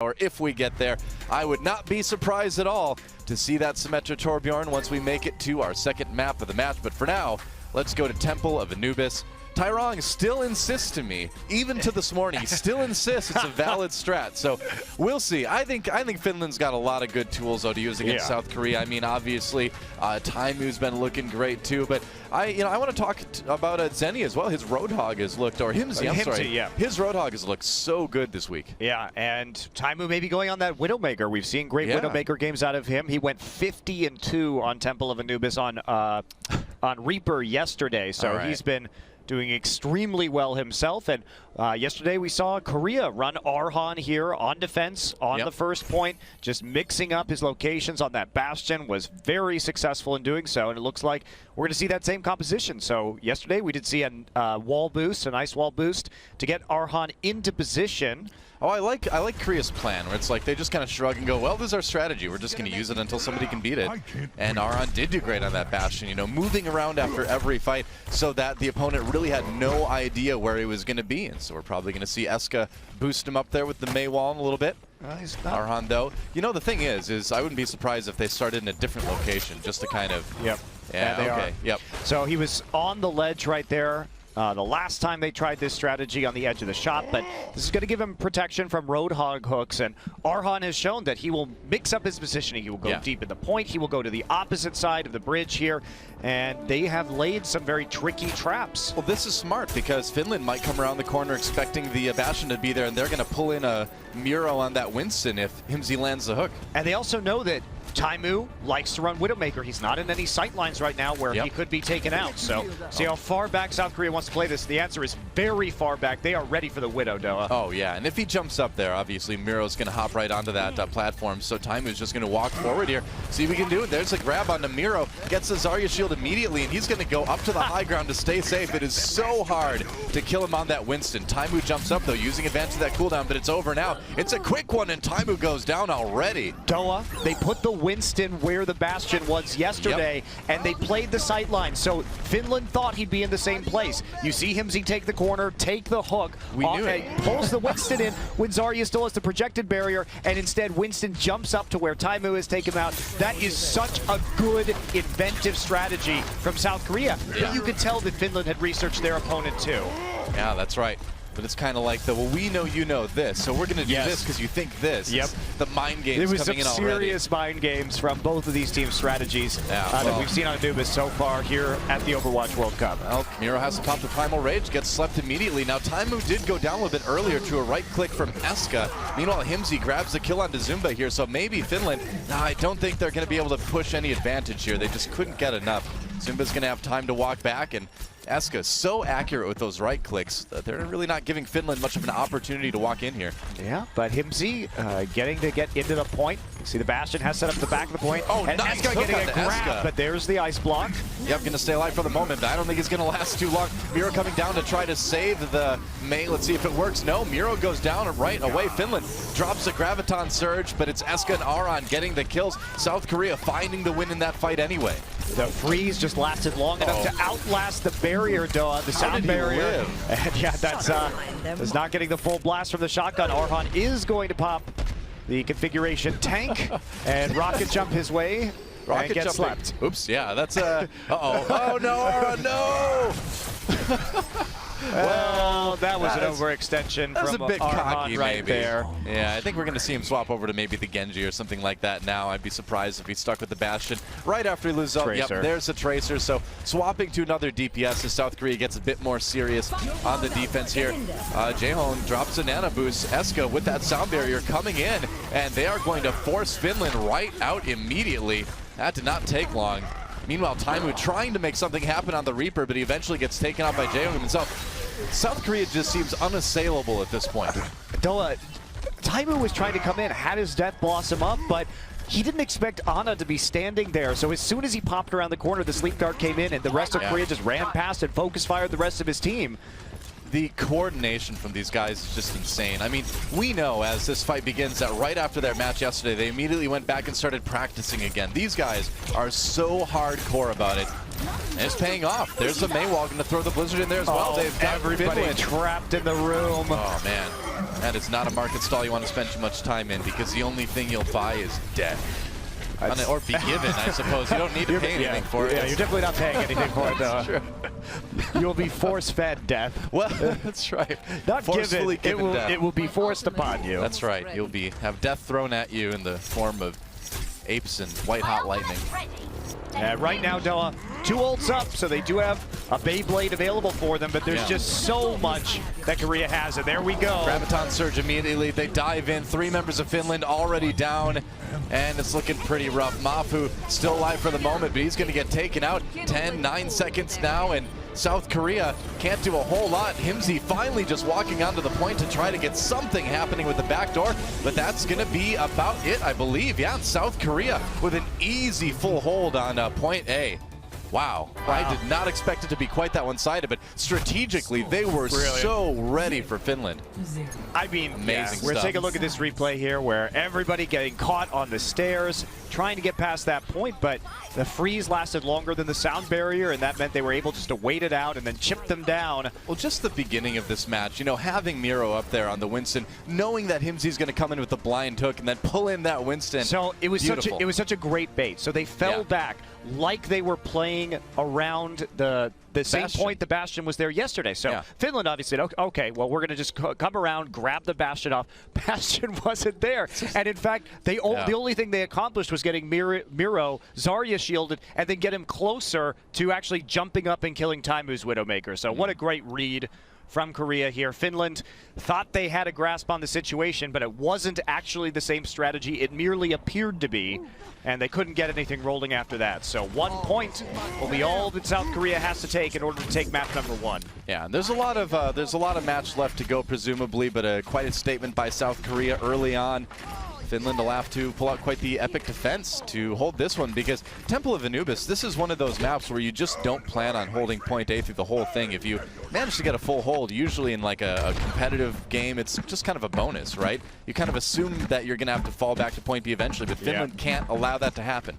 or if we get there. I would not be surprised at all to see that Symmetra Torbjorn once we make it to our second map of the match. But for now, let's go to Temple of Anubis. Tyrong still insists to me, even to this morning, he still insists it's a valid strat. So we'll see. I think Finland's got a lot of good tools though to use against South Korea. I mean, obviously, Taimu's been looking great too. But I want to talk about Zenny as well. His Roadhog has looked, or Himsy, I'm sorry. Yeah. His Roadhog has looked so good this week. Yeah, and Taimu may be going on that Widowmaker. We've seen great Widowmaker games out of him. He went 50-2 on Temple of Anubis on Reaper yesterday. So he's been doing extremely well himself. And yesterday we saw Korea run Arhan here on defense on the first point, just mixing up his locations on that Bastion, was very successful in doing so. And it looks like we're going to see that same composition. So yesterday we did see a wall boost, a nice wall boost to get Arhan into position. Oh, I like Korea's plan, where it's like they just kind of shrug and go, well, this is our strategy. We're just going to use it until somebody can beat it. And Arhan did do great on that Bastion, you know, moving around after every fight so that the opponent really had no idea where he was going to be. And so we're probably going to see Eska boost him up there with the Mei Wall a little bit. Arhan, though, you know, the thing is I wouldn't be surprised if they started in a different location just to kind of... So he was on the ledge right there. The last time they tried this strategy on the edge of the shot, but this is going to give him protection from Roadhog hooks, and Arhan has shown that he will mix up his positioning. He will go deep in the point, he will go to the opposite side of the bridge here, and they have laid some very tricky traps. Well, this is smart because Finland might come around the corner expecting the Bastion to be there, and they're going to pull in a Muro on that Winston if Himsy lands the hook. And they also know that Taimu likes to run Widowmaker. He's not in any sight lines right now where he could be taken out. So see how far back South Korea wants to play this. The answer is very far back. They are ready for the Widow, Doa. Oh, yeah. And if he jumps up there, obviously Miro's going to hop right onto that platform. So Taimu's just going to walk forward here. See if we can do it. There's a grab onto Miro. Gets the Zarya shield immediately, and he's going to go up to the high ground to stay safe. It is so hard to kill him on that Winston. Taimu jumps up, though, using advantage of that cooldown, but it's over now. It's a quick one, and Taimu goes down already. Doa, they put the Winston where the Bastion was yesterday, and they played the sight line. So Finland thought he'd be in the same place. You see Himsy take the corner, take the hook, pulls the Winston in when Zarya still has the projected barrier, and instead Winston jumps up to where Taimu has taken him out. That is such a good, inventive strategy from South Korea. But you could tell that Finland had researched their opponent too. Yeah, that's right. But it's kind of like the, well, we know you know this, so we're going to do this because you think this. It's the mind games coming in already. There was some serious mind games from both of these teams' strategies that we've seen on Anubis so far here at the Overwatch World Cup. Well, Miro has to pop the Primal Rage, gets slept immediately. Now, Taimu did go down a little bit earlier to a right click from Eska. Meanwhile, Himsy grabs the kill onto Zumba here, so maybe Finland, I don't think they're going to be able to push any advantage here. They just couldn't get enough. Zumba's going to have time to walk back, and Eska so accurate with those right clicks that they're really not giving Finland much of an opportunity to walk in here. Yeah, but Himsy getting to get into the point. You see the Bastion has set up the back of the point. Oh, and nice Eska getting a grab, but there's the ice block. Yep, going to stay alive for the moment, but I don't think it's going to last too long. Miro coming down to try to save the Mei. Let's see if it works. No, Miro goes down right away. Finland drops a Graviton Surge, but it's Eska and Arhan getting the kills. South Korea finding the win in that fight anyway. The freeze just lasted long enough to outlast the barrier, Doa, the sound barrier. And yeah, that's not getting the full blast from the shotgun. Arhan is going to pop the configuration tank and rocket jump his way and get slept. Oops, yeah, that's oh no, Arhan, no! Well, that was an overextension from a bit cocky, right there. Yeah, I think we're going to see him swap over to maybe the Genji or something like that now. I'd be surprised if he stuck with the Bastion right after he loses. Yep, there's the Tracer. So swapping to another DPS as South Korea gets a bit more serious on the defense here. Jaehon drops a Nana Boost. Eska with that sound barrier coming in, and they are going to force Finland right out immediately. That did not take long. Meanwhile, Taimu trying to make something happen on the Reaper, but he eventually gets taken out by Jaehon himself. South Korea just seems unassailable at this point. Doa, Taimu was trying to come in, had his Death Blossom up, but he didn't expect Ana to be standing there. So as soon as he popped around the corner, the Sleep Guard came in, and the rest of Korea just ran past and focus fired the rest of his team. The coordination from these guys is just insane. I mean, we know as this fight begins that right after their match yesterday, they immediately went back and started practicing again. These guys are so hardcore about it. And it's paying off. There's the Mei Wall going to throw the Blizzard in there as well. They've got everybody trapped in the room. Oh, man. And it's not a market stall you want to spend too much time in, because the only thing you'll buy is death. Or be given, I suppose. You don't need to pay anything for it. Yeah, you're definitely not paying anything for it, though. You'll be force-fed death. Well, that's right. Not forcefully given death. It will be forced upon you. That's right. You'll have death thrown at you in the form of apes and white-hot lightning. Right now, Doa, 2 ults up, so they do have a Beyblade available for them, but there's just so much that Korea has, and there we go. Graviton Surge immediately. They dive in. 3 members of Finland already down, and it's looking pretty rough. Mafu still alive for the moment, but he's going to get taken out. 9 seconds now, and South Korea can't do a whole lot. Himsy finally just walking onto the point to try to get something happening with the back door, but that's going to be about it, I believe. Yeah, South Korea with an easy full hold on point A. Wow. I did not expect it to be quite that one-sided, but strategically they were so ready for Finland. I mean, amazing We're stuff. taking a look at this replay here where everybody getting caught on the stairs, trying to get past that point, but the freeze lasted longer than the sound barrier, and that meant they were able just to wait it out and then chip them down. Well, just the beginning of this match, you know, having Miro up there on the Winston, knowing that Himsy's going to come in with the blind hook and then pull in that Winston. So it was such a great bait. So they fell back like they were playing around the same point the Bastion was there yesterday. So Finland obviously said, okay, well, we're going to just come around, grab the Bastion off. Bastion wasn't there. And in fact, the only thing they accomplished was getting Miro, Zarya shielded, and then get him closer to actually jumping up and killing Taimu's Widowmaker. So what a great read from Korea here. Finland thought they had a grasp on the situation, but it wasn't actually the same strategy. It merely appeared to be, and they couldn't get anything rolling after that. So 1 point will be all that South Korea has to take in order to take map number 1. Yeah, and there's a lot of match left to go, presumably, but quite a statement by South Korea early on. Finland will have to pull out quite the epic defense to hold this one, because Temple of Anubis, this is one of those maps where you just don't plan on holding point A through the whole thing. If you manage to get a full hold, usually in like a competitive game, it's just kind of a bonus, right? You kind of assume that you're going to have to fall back to point B eventually, but Finland can't allow that to happen.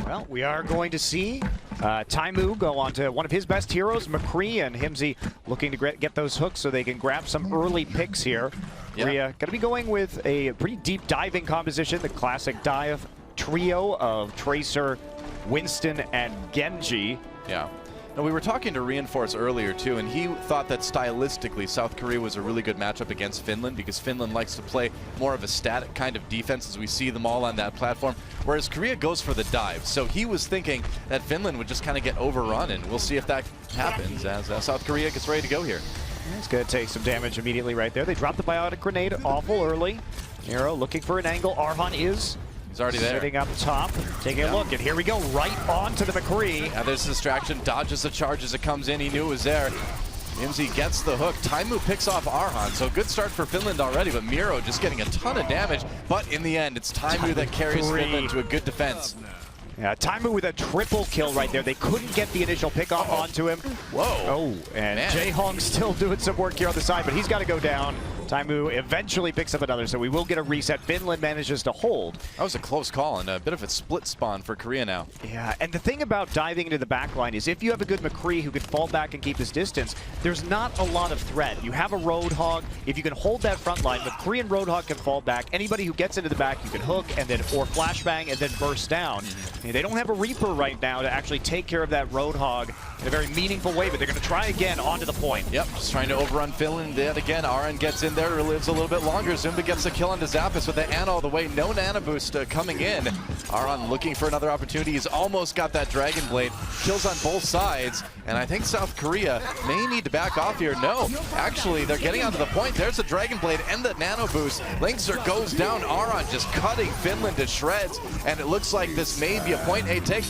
Well, we are going to see Taimu go on to one of his best heroes, McCree, and Himsy looking to get those hooks so they can grab some early picks here. Korea going to be going with a pretty deep diving composition, the classic dive trio of Tracer, Winston, and Genji. Yeah. Now, we were talking to Reinforce earlier, too, and he thought that stylistically South Korea was a really good matchup against Finland, because Finland likes to play more of a static kind of defense as we see them all on that platform, whereas Korea goes for the dive. So he was thinking that Finland would just kind of get overrun, and we'll see if that happens as South Korea gets ready to go here. He's going to take some damage immediately right there. They dropped the biotic grenade awful early. Nero looking for an angle. Arhan is already there. Sitting up top, taking a look, and here we go, right on to the McCree. Now there's a distraction, dodges the charge as it comes in. He knew it was there. Himsy gets the hook. Taimu picks off Arhan, so good start for Finland already, but Miro just getting a ton of damage. But in the end, it's Taimu that carries Finland to a good defense. Yeah, Taimu with a triple kill right there. They couldn't get the initial pick off onto him. Whoa. Oh, and Jae-Hong still doing some work here on the side, but he's got to go down. Taimu eventually picks up another, so we will get a reset. Finland manages to hold. That was a close call and a bit of a split spawn for Korea now. Yeah, and the thing about diving into the back line is if you have a good McCree who can fall back and keep his distance, there's not a lot of threat. You have a Roadhog. If you can hold that front line, McCree and Roadhog can fall back. Anybody who gets into the back, you can hook and then or flashbang and then burst down. They don't have a Reaper right now to actually take care of that Roadhog in a very meaningful way, but they're going to try again onto the point. Yep, just trying to overrun Finland. Yet again, Aran gets in there, lives a little bit longer. Zumba gets the kill onto Zappis with the Ana all the way. No Nana boost coming in. Aran looking for another opportunity. He's almost got that Dragon Blade. Kills on both sides, and I think South Korea may need to back off here. No, actually, they're getting onto the point. There's the Dragon Blade and the Nano boost. Linkser goes down. Aran just cutting Finland to shreds, and it looks like this may be a point A take.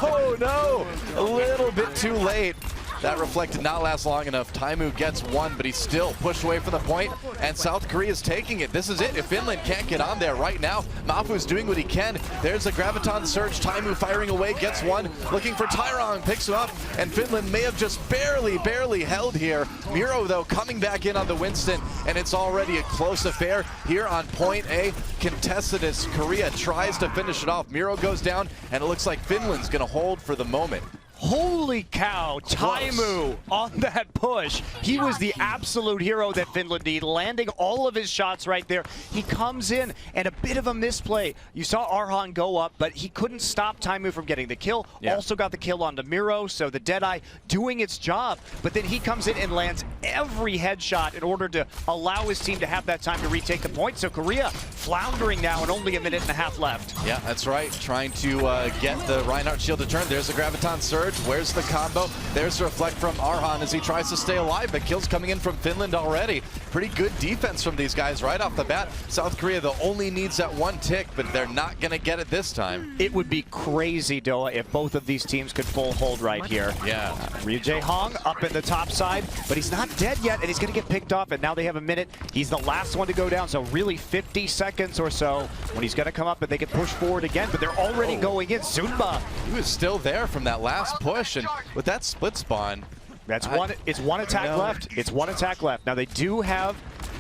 Oh no, a little bit too late. That reflect did not last long enough. Taimu gets one, but he's still pushed away from the point, and South Korea's taking it. This is it. If Finland can't get on there right now, Mafu's doing what he can. There's a Graviton Surge. Taimu firing away, gets one, looking for Tyrong, picks him up, and Finland may have just barely held here. Miro, though, coming back in on the Winston, and it's already a close affair here on point A. Contested as Korea tries to finish it off. Miro goes down, and it looks like Finland's going to hold for the moment. Holy cow, Taimu on that push. He was the absolute hero that Finland needed, landing all of his shots right there. He comes in, and a bit of a misplay. You saw Arhan go up, but he couldn't stop Taimu from getting the kill. Yeah. Also got the kill onto Miro, so the Deadeye doing its job. But then he comes in and lands every headshot in order to allow his team to have that time to retake the point. So Korea floundering now and only a minute and a half left. Yeah, that's right. Trying to get the Reinhardt shield to turn. There's the Graviton Surge. Where's the combo? There's the reflect from Arhan as he tries to stay alive, but kills coming in from Finland already. Pretty good defense from these guys right off the bat. South Korea, though, only needs that one tick, but they're not going to get it this time. It would be crazy, Doa, if both of these teams could full hold right here. Yeah. Ryu Jae Hong up in the top side, but he's not dead yet, and he's going to get picked off, and now they have a minute. He's the last one to go down, so really 50 seconds or so when he's going to come up, and they can push forward again, but they're already going in. Zunba. He was still there from that last push, and with that split spawn, that's one. It's one attack left. It's one attack left. Now they do have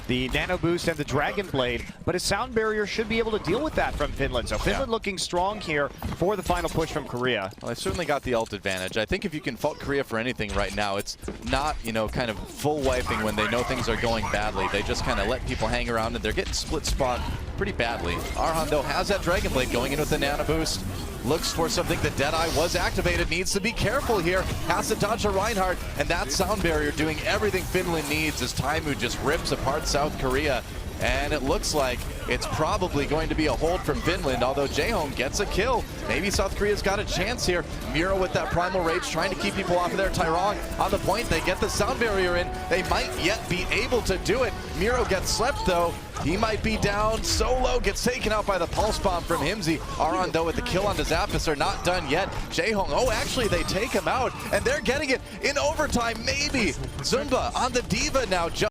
the Nano Boost and the Dragon Blade, but a sound barrier should be able to deal with that from Finland. So Finland looking strong here for the final push from Korea. Well, they've certainly got the ult advantage. I think if you can fault Korea for anything right now, it's not, you know, kind of full wiping when they know things are going badly. They just kind of let people hang around, and they're getting split spawn pretty badly. Arhan, though, has that Dragon Blade going in with the Nano Boost. Looks for something. The Deadeye was activated. Needs to be careful here. Has to dodge a Reinhardt. And that sound barrier doing everything Finland needs as Taimu just rips apart South Korea. And it looks like it's probably going to be a hold from Finland, although Jaehong gets a kill. Maybe South Korea's got a chance here. Miro with that Primal Rage trying to keep people off of there. Tyrong on the point. They get the sound barrier in. They might yet be able to do it. Miro gets slept, though. He might be down. Solo gets taken out by the Pulse Bomb from Himsy. Aron, though, with the kill on Zappis are not done yet. Jaehong, oh, actually, they take him out, and they're getting it in overtime, maybe. Zunba on the Diva now.